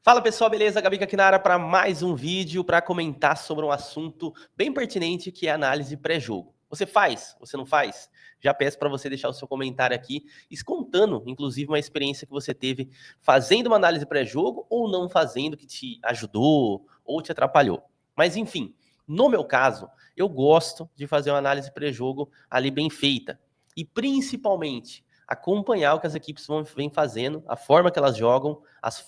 Fala pessoal, beleza? Gabi aqui na área para mais um vídeo para comentar sobre um assunto bem pertinente que é a análise pré-jogo. Você faz? Você não faz? Já peço para você deixar o seu comentário aqui, contando, inclusive, uma experiência que você teve fazendo uma análise pré-jogo ou não fazendo, que te ajudou ou te atrapalhou. Mas enfim, no meu caso, eu gosto de fazer uma análise pré-jogo ali bem feita. E principalmente acompanhar o que as equipes vêm fazendo, a forma que elas jogam,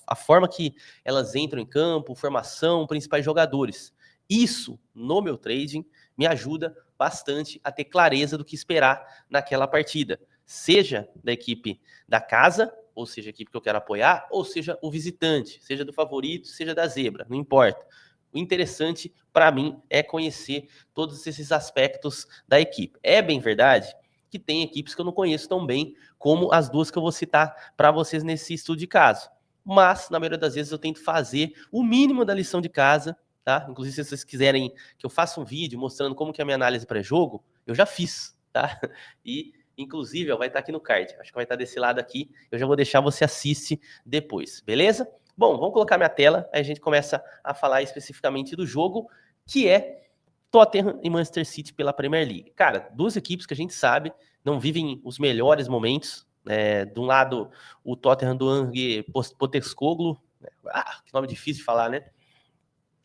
a forma que elas entram em campo, formação, principais jogadores. Isso, no meu trading, me ajuda bastante a ter clareza do que esperar naquela partida. Seja da equipe da casa, ou seja, a equipe que eu quero apoiar, ou seja, o visitante, seja do favorito, seja da zebra, não importa. O interessante, para mim, é conhecer todos esses aspectos da equipe. É bem verdade que tem equipes que eu não conheço tão bem como as duas que eu vou citar para vocês nesse estudo de caso. Mas, na maioria das vezes, eu tento fazer o mínimo da lição de casa, tá? Inclusive, se vocês quiserem que eu faça um vídeo mostrando como que é a minha análise pré-jogo, eu já fiz, tá? E, inclusive, ó, vai estar aqui no card. Acho que vai estar desse lado aqui. Eu já vou deixar, você assiste depois, beleza? Bom, vamos colocar minha tela, aí a gente começa a falar especificamente do jogo, que é Tottenham e Manchester City pela Premier League. Cara, duas equipes que a gente sabe não vivem os melhores momentos. De um lado, o Tottenham do Ange Postecoglou, que nome difícil de falar, né?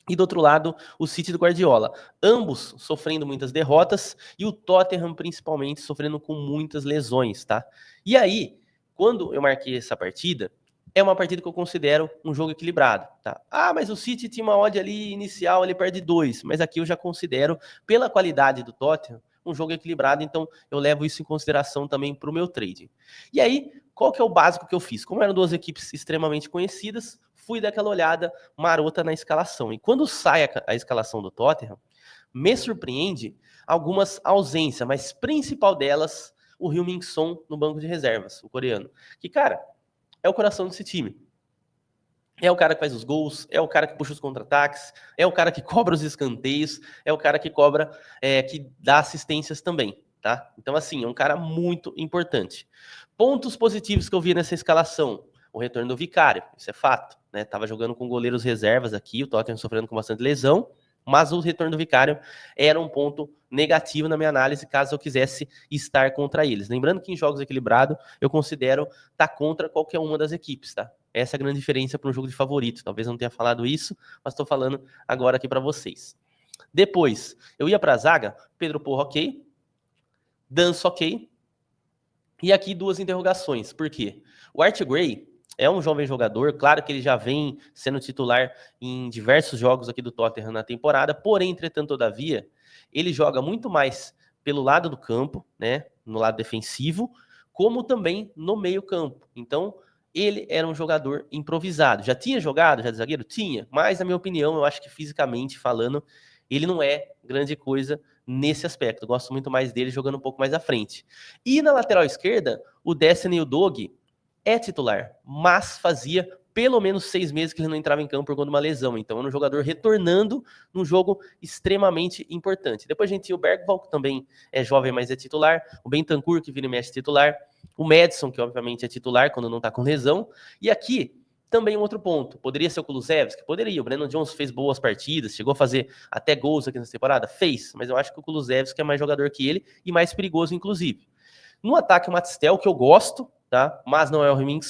E do outro lado, o City do Guardiola. Ambos sofrendo muitas derrotas e o Tottenham principalmente sofrendo com muitas lesões, tá? E aí, quando eu marquei essa partida, é uma partida que eu considero um jogo equilibrado, tá? Ah, mas o City tinha uma odd ali inicial, ele perde 2, mas aqui eu já considero, pela qualidade do Tottenham, um jogo equilibrado, então eu levo isso em consideração também para o meu trading. E aí, qual que é o básico que eu fiz? Como eram duas equipes extremamente conhecidas, fui dar aquela olhada marota na escalação. E quando sai a escalação do Tottenham, me surpreende algumas ausências, mas principal delas, o Heung-min Son no banco de reservas, o coreano. Que, cara, é o coração desse time. É o cara que faz os gols, é o cara que puxa os contra-ataques, é o cara que cobra os escanteios, é o cara que cobra, que dá assistências também, tá? Então, assim, é um cara muito importante. Pontos positivos que eu vi nessa escalação: o retorno do Vicário, isso é fato, né? Tava jogando com goleiros reservas aqui, o Tottenham sofrendo com bastante lesão, mas o retorno do Vicário era um ponto negativo na minha análise, caso eu quisesse estar contra eles. Lembrando que em jogos equilibrados, eu considero estar contra qualquer uma das equipes, tá? Essa é a grande diferença para um jogo de favorito. Talvez eu não tenha falado isso, mas estou falando agora aqui para vocês. Depois, eu ia para a zaga, Pedro Porro ok, Danço ok, e aqui duas interrogações. Por quê? O Art Gray é um jovem jogador, claro que ele já vem sendo titular em diversos jogos aqui do Tottenham na temporada, porém, entretanto, todavia, ele joga muito mais pelo lado do campo, né, no lado defensivo, como também no meio campo. Então, ele era um jogador improvisado. Já tinha jogado, já de zagueiro? Tinha, mas na minha opinião, eu acho que fisicamente falando, ele não é grande coisa nesse aspecto. Eu gosto muito mais dele jogando um pouco mais à frente. E na lateral esquerda, o Destiny Udogie é titular, mas fazia pelo menos 6 meses que ele não entrava em campo por conta de uma lesão. Então, era um jogador retornando num jogo extremamente importante. Depois a gente tinha o Bergvall, que também é jovem, mas é titular. O Bentancur, que vira e mexe titular. O Madison, que obviamente é titular quando não tá com lesão. E aqui, também um outro ponto. Poderia ser o Kulusevski? Poderia. O Brandon Jones fez boas partidas, chegou a fazer até gols aqui nessa temporada? Fez. Mas eu acho que o Kulusevski é mais jogador que ele e mais perigoso, inclusive. No ataque, o Matistel, que eu gosto, tá? Mas não é o Heung-min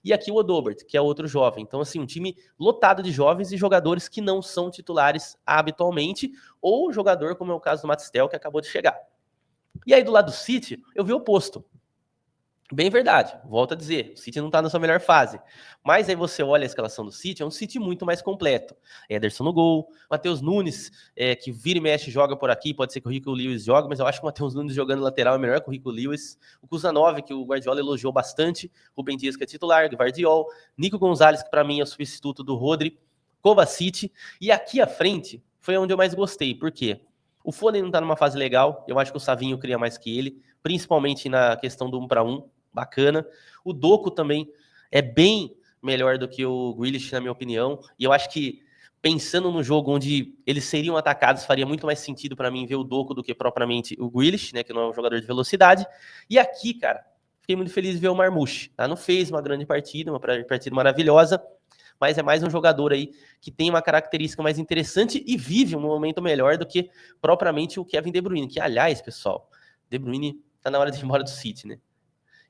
e aqui o Odobert, que é outro jovem. Então, assim, um time lotado de jovens e jogadores que não são titulares habitualmente, ou jogador, como é o caso do Matistel, que acabou de chegar. E aí, do lado do City, eu vi o oposto. Bem verdade, volto a dizer, o City não está na sua melhor fase. Mas aí você olha a escalação do City, é um City muito mais completo. Ederson no gol, Matheus Nunes, que vira e mexe, joga por aqui, pode ser que o Rico Lewis jogue, mas eu acho que o Matheus Nunes jogando lateral é melhor que o Rico Lewis. O Kusanov, que o Guardiola elogiou bastante, Rubem Dias, que é titular, Gvardiol, Nico Gonzalez, que para mim é o substituto do Rodri, Kovacic, e aqui à frente foi onde eu mais gostei, por quê? O Foden não tá numa fase legal, eu acho que o Savinho cria mais que ele, principalmente na questão do 1 para 1, bacana. O Doku também é bem melhor do que o Grealish, na minha opinião. E eu acho que, pensando no jogo onde eles seriam atacados, faria muito mais sentido para mim ver o Doku do que propriamente o Grealish, né, que não é um jogador de velocidade. E aqui, cara, fiquei muito feliz de ver o Marmoush. Tá? Não fez uma grande partida, uma partida maravilhosa, mas é mais um jogador aí que tem uma característica mais interessante e vive um momento melhor do que propriamente o Kevin De Bruyne, que, aliás, pessoal, De Bruyne tá na hora de ir embora do City, né?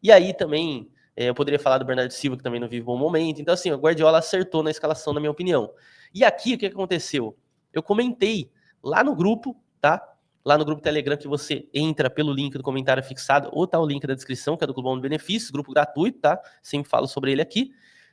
E aí também, eu poderia falar do Bernardo Silva, que também não vive um bom momento. Então, assim, o Guardiola acertou na escalação, na minha opinião. E aqui, o que aconteceu? Eu comentei lá no grupo, tá? Lá no grupo Telegram, que você entra pelo link do comentário fixado, ou tá o link da descrição, que é do Clubão do Benefício, grupo gratuito, tá? Sempre falo sobre ele aqui.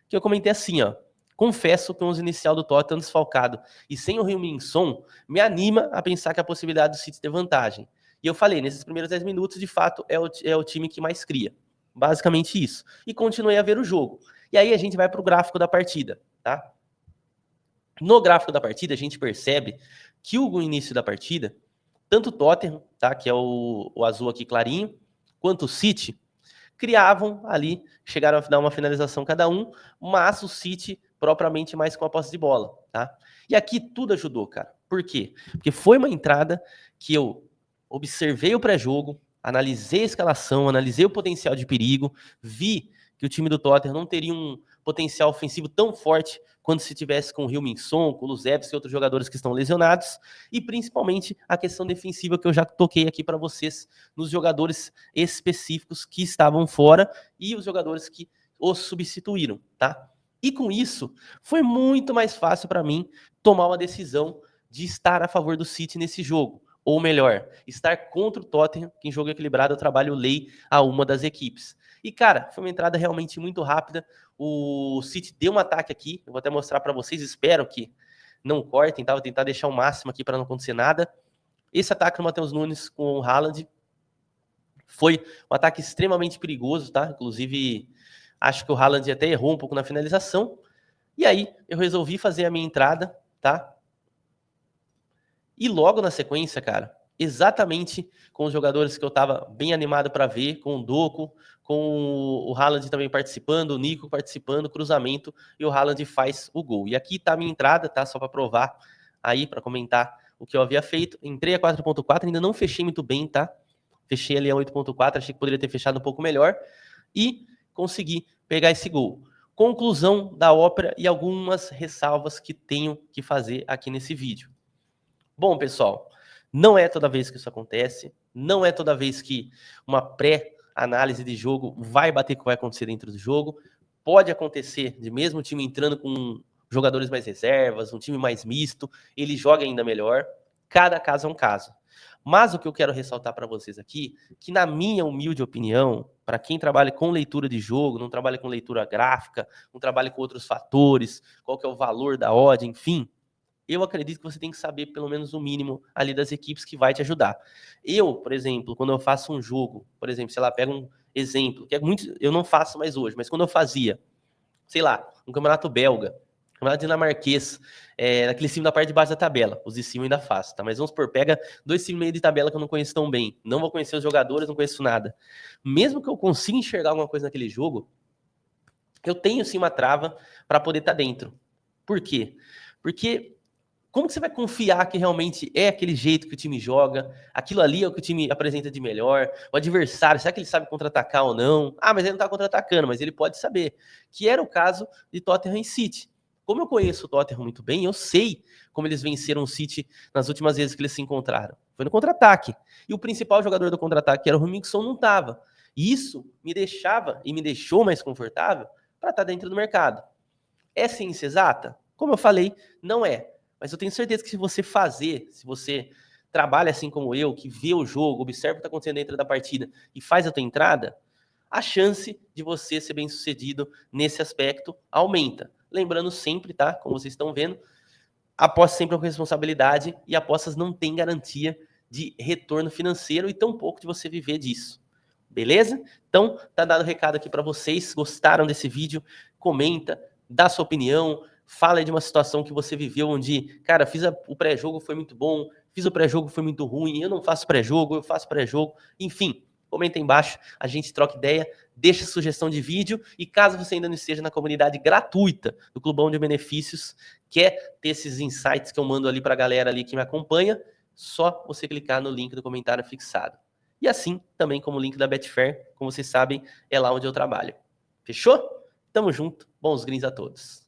Que eu comentei assim, ó. Confesso que o 11 inicial do Tottenham desfalcado e sem o Heung-min Son me anima a pensar que a possibilidade do City ter vantagem. E eu falei, nesses primeiros 10 minutos, de fato, é o time que mais cria. Basicamente isso. E continuei a ver o jogo. E aí a gente vai para o gráfico da partida, tá? No gráfico da partida, a gente percebe que o início da partida, tanto o Tottenham, tá, que é o azul aqui clarinho, quanto o City, criavam ali, chegaram a dar uma finalização cada um, mas o City propriamente mais com a posse de bola, tá? E aqui tudo ajudou, cara. Por quê? Porque foi uma entrada que eu observei o pré-jogo, analisei a escalação, analisei o potencial de perigo, vi que o time do Tottenham não teria um potencial ofensivo tão forte quanto se tivesse com o Heung-min Son, com o Kulusevski e outros jogadores que estão lesionados, e principalmente a questão defensiva que eu já toquei aqui para vocês nos jogadores específicos que estavam fora e os jogadores que os substituíram, tá? E com isso, foi muito mais fácil para mim tomar uma decisão de estar a favor do City nesse jogo. Ou melhor, estar contra o Tottenham, que em jogo equilibrado eu trabalho lei a uma das equipes. E, cara, foi uma entrada realmente muito rápida. O City deu um ataque aqui, eu vou até mostrar para vocês, espero que não cortem, tá? Vou tentar deixar o máximo aqui para não acontecer nada. Esse ataque do Matheus Nunes com o Haaland foi um ataque extremamente perigoso, tá? Inclusive, acho que o Haaland até errou um pouco na finalização. E aí, eu resolvi fazer a minha entrada, tá? E logo na sequência, cara, exatamente com os jogadores que eu tava bem animado para ver, com o Doku, com o Haaland também participando, o Nico participando, cruzamento, e o Haaland faz o gol. E aqui tá a minha entrada, tá? Só para provar aí, para comentar o que eu havia feito. Entrei a 4.4, ainda não fechei muito bem, tá? Fechei ali a 8.4, achei que poderia ter fechado um pouco melhor. E consegui pegar esse gol. Conclusão da ópera e algumas ressalvas que tenho que fazer aqui nesse vídeo. Bom, pessoal, não é toda vez que isso acontece, não é toda vez que uma pré-análise de jogo vai bater com o que vai acontecer dentro do jogo. Pode acontecer de mesmo o time entrando com jogadores mais reservas, um time mais misto, ele joga ainda melhor. Cada caso é um caso. Mas o que eu quero ressaltar para vocês aqui, que na minha humilde opinião, para quem trabalha com leitura de jogo, não trabalha com leitura gráfica, não trabalha com outros fatores, qual que é o valor da odd, enfim, eu acredito que você tem que saber pelo menos o mínimo ali das equipes que vai te ajudar. Eu, por exemplo, quando eu faço um jogo, por exemplo, sei lá, pega um exemplo, que é muito, eu não faço mais hoje, mas quando eu fazia, sei lá, um campeonato belga, campeonato dinamarquês, naquele time da parte de baixo da tabela, os de cima eu ainda faço, tá? Mas vamos supor, pega dois times meio de tabela que eu não conheço tão bem, não vou conhecer os jogadores, não conheço nada. Mesmo que eu consiga enxergar alguma coisa naquele jogo, eu tenho sim uma trava para poder estar dentro. Por quê? Porque como que você vai confiar que realmente é aquele jeito que o time joga? Aquilo ali é o que o time apresenta de melhor? O adversário, será que ele sabe contra-atacar ou não? Ah, mas ele não tá contra-atacando, mas ele pode saber. Que era o caso de Tottenham e City. Como eu conheço o Tottenham muito bem, eu sei como eles venceram o City nas últimas vezes que eles se encontraram. Foi no contra-ataque. E o principal jogador do contra-ataque, que era o Heung-min não estava. E isso me deixava e me deixou mais confortável para estar dentro do mercado. É ciência exata? Como eu falei, não é. Mas eu tenho certeza que se você fazer, se você trabalha assim como eu, que vê o jogo, observa o que está acontecendo dentro da partida e faz a tua entrada, a chance de você ser bem sucedido nesse aspecto aumenta. Lembrando sempre, tá? Como vocês estão vendo, aposta sempre com responsabilidade e apostas não têm garantia de retorno financeiro e tampouco de você viver disso. Beleza? Então, tá dado o recado aqui para vocês. Gostaram desse vídeo? Comenta, dá sua opinião, fala aí de uma situação que você viveu onde, cara, o pré-jogo foi muito bom, fiz o pré-jogo foi muito ruim, eu não faço pré-jogo, eu faço pré-jogo, enfim, comenta aí embaixo, a gente troca ideia, deixa sugestão de vídeo e caso você ainda não esteja na comunidade gratuita do Clubão de Benefícios, quer ter esses insights que eu mando ali pra galera ali que me acompanha, só você clicar no link do comentário fixado. E assim, também como o link da Betfair, como vocês sabem, é lá onde eu trabalho. Fechou? Tamo junto, bons greens a todos.